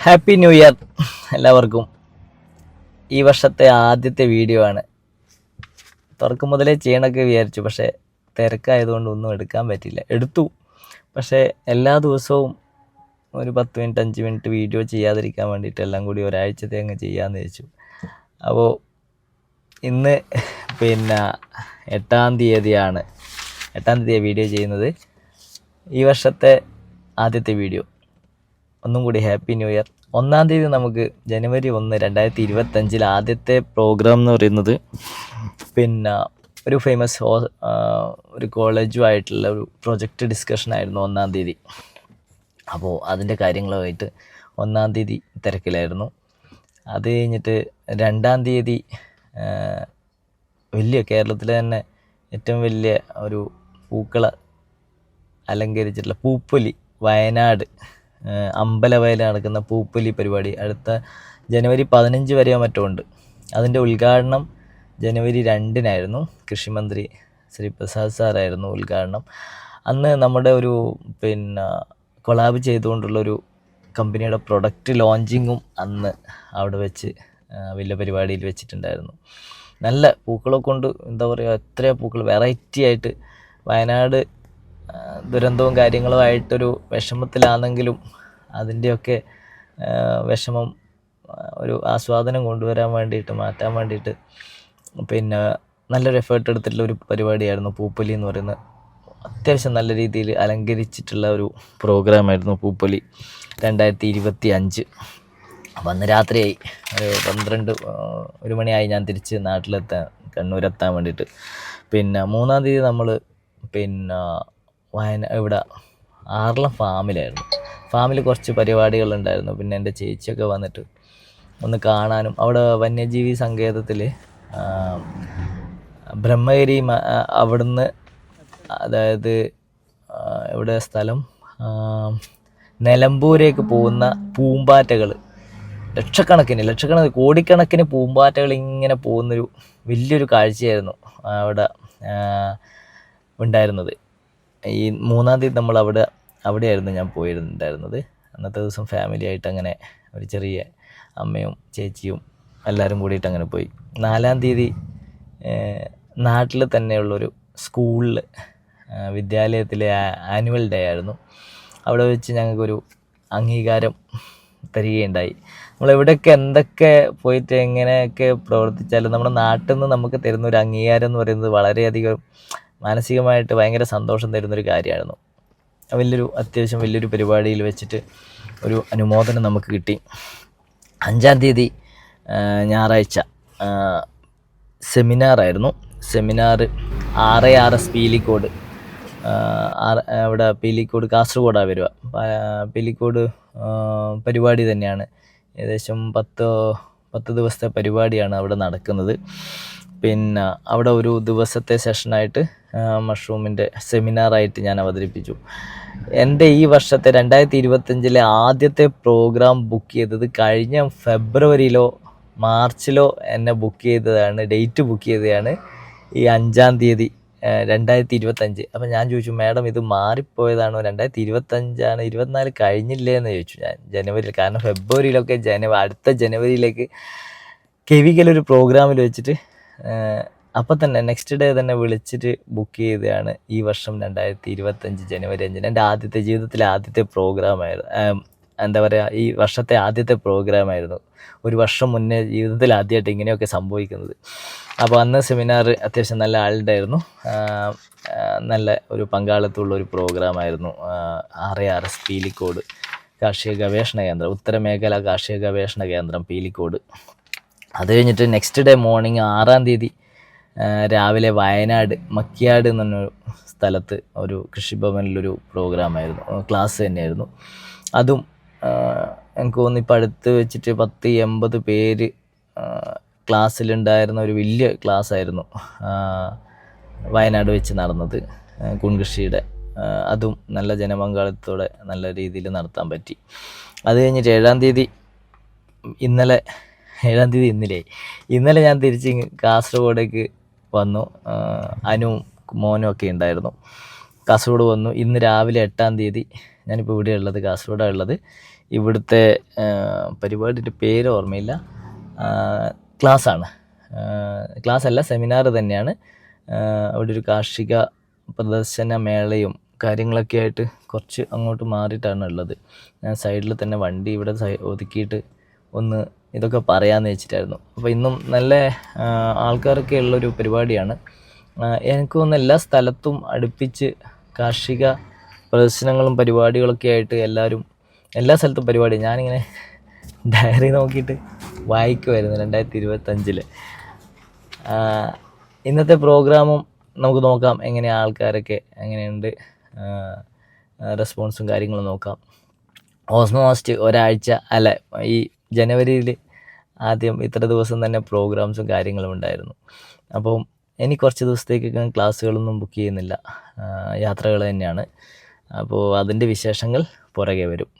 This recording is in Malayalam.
ഹാപ്പി ന്യൂ ഇയർ എല്ലാവർക്കും. ഈ വർഷത്തെ ആദ്യത്തെ വീഡിയോ ആണ്. തുറക്കും മുതലേ ചെയ്യണമൊക്കെ വിചാരിച്ചു, പക്ഷേ തിരക്കായതുകൊണ്ട് ഒന്നും എടുക്കാൻ പറ്റില്ല. എടുത്തു, പക്ഷേ എല്ലാ ദിവസവും ഒരു 10 മിനിറ്റ് 5 മിനിറ്റ് വീഡിയോ ചെയ്യാതിരിക്കാൻ വേണ്ടിയിട്ട് എല്ലാം കൂടി ഒരാഴ്ചത്തെ അങ്ങ് ചെയ്യാമെന്ന് വെച്ചു. അപ്പോൾ ഇന്ന് 8-ാം തീയതിയാണ്. 8-ാം തീയതി വീഡിയോ ചെയ്യുന്നത്. ഈ വർഷത്തെ ആദ്യത്തെ വീഡിയോ. ഒന്നും കൂടി ഹാപ്പി ന്യൂ ഇയർ. 1-ാം തീയതി നമുക്ക് ജനുവരി 1, 2025 ആദ്യത്തെ പ്രോഗ്രാം എന്ന് പറയുന്നത് ഒരു ഫേമസ് ഒരു കോളേജുമായിട്ടുള്ള ഒരു പ്രൊജക്റ്റ് ഡിസ്കഷൻ ആയിരുന്നു 1-ാം തീയതി. അപ്പോൾ അതിൻ്റെ കാര്യങ്ങളുമായിട്ട് 1-ാം തീയതി തിരക്കിലായിരുന്നു. അത് കഴിഞ്ഞിട്ട് 2-ാം തീയതി കേരളത്തിലെ തന്നെ ഏറ്റവും വലിയ ഒരു പൂക്കള അലങ്കരിച്ചിട്ടുള്ള പൂപ്പൊലി, വയനാട് അമ്പലവയൽ നടക്കുന്ന പൂപ്പൊലി പരിപാടി അടുത്ത ജനുവരി 15 വരെയോ മറ്റോ ഉണ്ട്. അതിൻ്റെ ഉദ്ഘാടനം ജനുവരി 2-നായിരുന്നു. കൃഷിമന്ത്രി ശ്രീ പ്രസാദ് സാറായിരുന്നു ഉദ്ഘാടനം. അന്ന് നമ്മുടെ ഒരു കൊളാബ് ചെയ്തുകൊണ്ടുള്ളൊരു കമ്പനിയുടെ പ്രൊഡക്റ്റ് ലോഞ്ചിങ്ങും അന്ന് അവിടെ വെച്ച് വലിയ പരിപാടിയിൽ വെച്ചിട്ടുണ്ടായിരുന്നു. നല്ല പൂക്കളെ കൊണ്ട് എന്താ പറയുക, എത്രയോ പൂക്കൾ വെറൈറ്റി ആയിട്ട്. വയനാട് ദുരന്തവും കാര്യങ്ങളുമായിട്ടൊരു വിഷമത്തിലാണെങ്കിലും അതിൻ്റെയൊക്കെ വിഷമം ഒരു ആസ്വാദനം കൊണ്ടുവരാൻ വേണ്ടിയിട്ട്, മാറ്റാൻ വേണ്ടിയിട്ട് നല്ലൊരു എഫേർട്ട് എടുത്തിട്ടുള്ള ഒരു പരിപാടിയായിരുന്നു പൂപ്പൊലി എന്ന് പറയുന്നത്. അത്യാവശ്യം നല്ല രീതിയിൽ അലങ്കരിച്ചിട്ടുള്ള ഒരു പ്രോഗ്രാമായിരുന്നു പൂപ്പൊലി 2025. അപ്പോൾ അന്ന് രാത്രിയായി, 1 മണിയായി ഞാൻ തിരിച്ച് നാട്ടിലെത്താൻ, കണ്ണൂരെത്താൻ വേണ്ടിയിട്ട്. 3-ാം തീയതി നമ്മൾ ഇവിടെ ആർളം ഫാമിലായിരുന്നു. ഫാമിൽ കുറച്ച് പരിപാടികളുണ്ടായിരുന്നു. എൻ്റെ ചേച്ചിയൊക്കെ വന്നിട്ട് ഒന്ന് കാണാനും, അവിടെ വന്യജീവി സങ്കേതത്തിൽ ബ്രഹ്മഗിരി അവിടുന്ന്, അതായത് ഇവിടെ സ്ഥലം നിലമ്പൂരേക്ക് പോകുന്ന പൂമ്പാറ്റകൾ, ലക്ഷക്കണക്കിന് കോടിക്കണക്കിന് പൂമ്പാറ്റകൾ ഇങ്ങനെ പോകുന്നൊരു വലിയൊരു കാഴ്ചയായിരുന്നു അവിടെ ഉണ്ടായിരുന്നത്. ഈ 3-ാം തീയതി നമ്മൾ അവിടെയായിരുന്നു ഞാൻ പോയിട്ടുണ്ടായിരുന്നത്. അന്നത്തെ ദിവസം ഫാമിലി ആയിട്ട് അങ്ങനെ ഒരു ചെറിയ അമ്മയും ചേച്ചിയും എല്ലാവരും കൂടിയിട്ട് അങ്ങനെ പോയി. 4-ാം തീയതി നാട്ടിൽ തന്നെയുള്ളൊരു സ്കൂളിൽ, വിദ്യാലയത്തിലെ ആനുവൽ ഡേ ആയിരുന്നു. അവിടെ വെച്ച് ഞങ്ങൾക്കൊരു അംഗീകാരം തരികയുണ്ടായി. നമ്മളെവിടെയൊക്കെ എന്തൊക്കെ പോയിട്ട് എങ്ങനെയൊക്കെ പ്രവർത്തിച്ചാലും നമ്മുടെ നാട്ടിൽ നിന്ന് നമുക്ക് തരുന്നൊരു അംഗീകാരം എന്ന് പറയുന്നത് വളരെയധികം മാനസികമായിട്ട് ഭയങ്കര സന്തോഷം തരുന്നൊരു കാര്യമായിരുന്നു. അത്യാവശ്യം വലിയൊരു പരിപാടിയിൽ വെച്ചിട്ട് ഒരു അനുമോദനം നമുക്ക് കിട്ടി. 5-ാം തീയതി ഞായറാഴ്ച സെമിനാറായിരുന്നു. സെമിനാർ RARS പീലിക്കോട്, അവിടെ പീലിക്കോട് കാസർഗോഡാണ് വരിക. പീലിക്കോട് പരിപാടി തന്നെയാണ്. ഏകദേശം 10 ദിവസത്തെ പരിപാടിയാണ് അവിടെ നടക്കുന്നത്. അവിടെ ഒരു ദിവസത്തെ സെഷനായിട്ട് മഷ്റൂമിൻ്റെ സെമിനാറായിട്ട് ഞാൻ അവതരിപ്പിച്ചു. എൻ്റെ ഈ വർഷത്തെ 2025 ആദ്യത്തെ പ്രോഗ്രാം ബുക്ക് ചെയ്തത് കഴിഞ്ഞ ഫെബ്രുവരിയിലോ മാർച്ചിലോ എന്നെ ഡേറ്റ് ബുക്ക് ചെയ്തതാണ് ഈ 5-ാം തീയതി 2025. അപ്പം ഞാൻ ചോദിച്ചു, മാഡം ഇത് മാറിപ്പോയതാണോ, 2025 24 കഴിഞ്ഞില്ലേ എന്ന് ചോദിച്ചു ഞാൻ ജനുവരിയിൽ. കാരണം ഫെബ്രുവരിയിലൊക്കെ അടുത്ത ജനുവരിയിലേക്ക് കെവിക്കലൊരു പ്രോഗ്രാമിൽ വെച്ചിട്ട് അപ്പം തന്നെ നെക്സ്റ്റ് ഡേ തന്നെ വിളിച്ചിട്ട് ബുക്ക് ചെയ്തതാണ് ഈ വർഷം 2025 ജനുവരി 5. എൻ്റെ ജീവിതത്തിലെ ആദ്യത്തെ പ്രോഗ്രാമായിരുന്നു. എന്താ പറയുക, ഈ വർഷത്തെ ആദ്യത്തെ പ്രോഗ്രാമായിരുന്നു. ഒരു വർഷം മുന്നേ ജീവിതത്തിൽ ആദ്യമായിട്ട് ഇങ്ങനെയൊക്കെ സംഭവിക്കുന്നത്. അപ്പോൾ അന്ന് സെമിനാർ അത്യാവശ്യം നല്ല ആളുടെ ആയിരുന്നു. നല്ല ഒരു പങ്കാളിത്തമുള്ള ഒരു പ്രോഗ്രാമായിരുന്നു. RARS പീലിക്കോട് കാർഷിക ഗവേഷണ കേന്ദ്രം, ഉത്തരമേഖല കാർഷിക ഗവേഷണ കേന്ദ്രം പീലിക്കോട്. അത് കഴിഞ്ഞിട്ട് നെക്സ്റ്റ് ഡേ മോർണിംഗ് 6-ാം തീയതി രാവിലെ വയനാട് മക്കിയാട് എന്ന് പറഞ്ഞൊരു സ്ഥലത്ത് ഒരു കൃഷിഭവനിലൊരു പ്രോഗ്രാമായിരുന്നു, ക്ലാസ് തന്നെയായിരുന്നു. അതും എനിക്ക് തോന്നുന്നു ഇപ്പം അടുത്ത് വെച്ചിട്ട് 10-80 പേര് ക്ലാസ്സിലുണ്ടായിരുന്ന ഒരു വലിയ ക്ലാസ്സായിരുന്നു വയനാട് വെച്ച് നടന്നത്, കുൺകൃഷിയുടെ. അതും നല്ല ജനപങ്കാളിത്തത്തോടെ നല്ല രീതിയിൽ നടത്താൻ പറ്റി. അത് കഴിഞ്ഞിട്ട് 7-ാം തീയതി ഇന്നലെ ഞാൻ തിരിച്ച് കാസർഗോഡേക്ക് വന്നു. അനുവും മോനും ഒക്കെ ഉണ്ടായിരുന്നു. കാസർഗോഡ് വന്നു. ഇന്ന് രാവിലെ 8-ാം തീയതി ഞാനിപ്പോൾ ഇവിടെ ഉള്ളത് കാസർഗോഡാണ് ഉള്ളത്. ഇവിടുത്തെ പരിപാടിയുടെ പേര് ഓർമ്മയില്ല. ക്ലാസ്സാണ്, ക്ലാസ്സല്ല, സെമിനാർ തന്നെയാണ്. അവിടെ ഒരു കാർഷിക പ്രദർശന മേളയും കാര്യങ്ങളൊക്കെ ആയിട്ട് കുറച്ച് അങ്ങോട്ട് മാറിയിട്ടാണ് ഉള്ളത്. ഞാൻ സൈഡിൽ തന്നെ വണ്ടി ഇവിടെ ഒതുക്കിയിട്ട് ഒന്ന് ഇതൊക്കെ പറയാമെന്ന് വെച്ചിട്ടായിരുന്നു. അപ്പോൾ ഇന്നും നല്ല ആൾക്കാരൊക്കെ ഉള്ളൊരു പരിപാടിയാണ്. എനിക്ക് തോന്നുന്നു എല്ലാ സ്ഥലത്തും അടുപ്പിച്ച് കാർഷിക പ്രദർശനങ്ങളും പരിപാടികളൊക്കെ ആയിട്ട് എല്ലാ സ്ഥലത്തും പരിപാടി. ഞാനിങ്ങനെ ഡയറി നോക്കിയിട്ട് വായിക്കുമായിരുന്നു 2025. ഇന്നത്തെ പ്രോഗ്രാമും നമുക്ക് നോക്കാം, എങ്ങനെ ആൾക്കാരൊക്കെ എങ്ങനെയുണ്ട്, റെസ്പോൺസും കാര്യങ്ങളും നോക്കാം. ഓൾമോസ്റ്റ് ഒരാഴ്ച അല്ല, ഈ ജനുവരിയിൽ ആദ്യം ഇത്ര ദിവസം തന്നെ പ്രോഗ്രാംസും കാര്യങ്ങളും ഉണ്ടായിരുന്നു. അപ്പം ഇനി കുറച്ച് ദിവസത്തേക്ക് ക്ലാസ്സുകളൊന്നും ബുക്ക് ചെയ്യുന്നില്ല, യാത്രകൾ തന്നെയാണ്. അപ്പോൾ അതിൻ്റെ വിശേഷങ്ങൾ പുറകെ വരും.